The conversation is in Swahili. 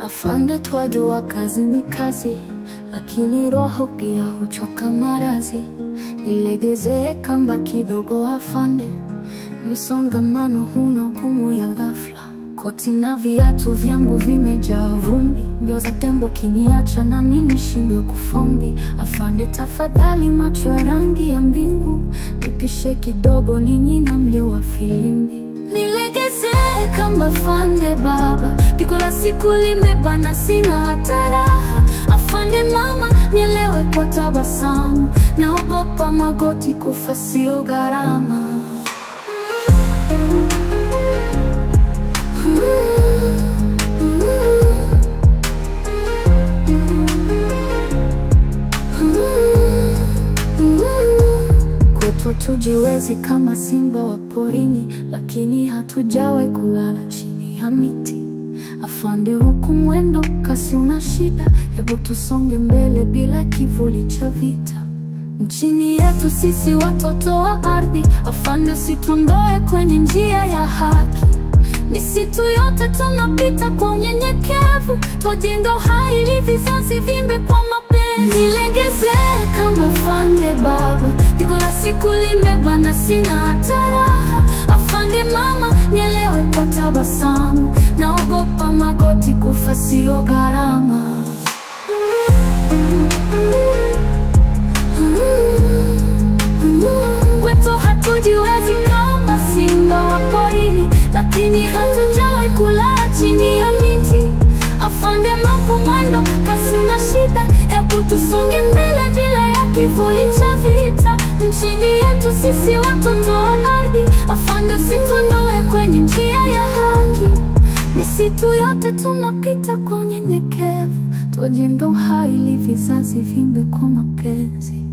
Afande twajua kazi ni kazi, lakini roho pia huchoka marazi. Nilegezee kamba kidogo afande, msongamano huna hukumu ya ghafla. Koti na viatu vyangu vimejaa vumbi, mbio za tembo kiniacha na mimi nishindwe kufombi. Afande tafadhali, macho ya rangi ya mbingu, nipishe kidogo ninyi na mlio wa filimbi. Nilegezee kamba afande baba, pigo la siku limebana sina hata raha. Afande mama, nielewe kwa tabasamu, naogopa magoti kufa sio gharama. Kwetu tujiwezi kama simba wa porini, lakini hatujawahi kulala chini ya miti. Afande huku mwendo kasi una shida, hebu tusonge mbele bila kivuli cha vita. Nchini yetu sisi watoto wa ardhi, afande usituondoe kwenye njia ya haki. Misitu yote tunapita kwa unyenyekevu, twajenga uhai ili vizazi vimbe kwa mapenzi. Nilegezee kama afande baba, pigo la siku limebana sina hata raha. Afande mama, nielewe kwa tabasamu, naogopa magoti kufa sio gharama. Kwetu hatujiwezi kama simba wa porini, lakini hatujawahi kulala chini ya miti. Afande mambo mwendo kasi na shida, hebu tusonge mbele bila ya kivuli cha vita. Nchini yetu sisi watoto wa ardhi, afande usituondoe kwenye njia ya haki. Misitu yote tunapita kwa unyenyekevu, twajenga uhai ili vizazi vimbe kwa mapenzi.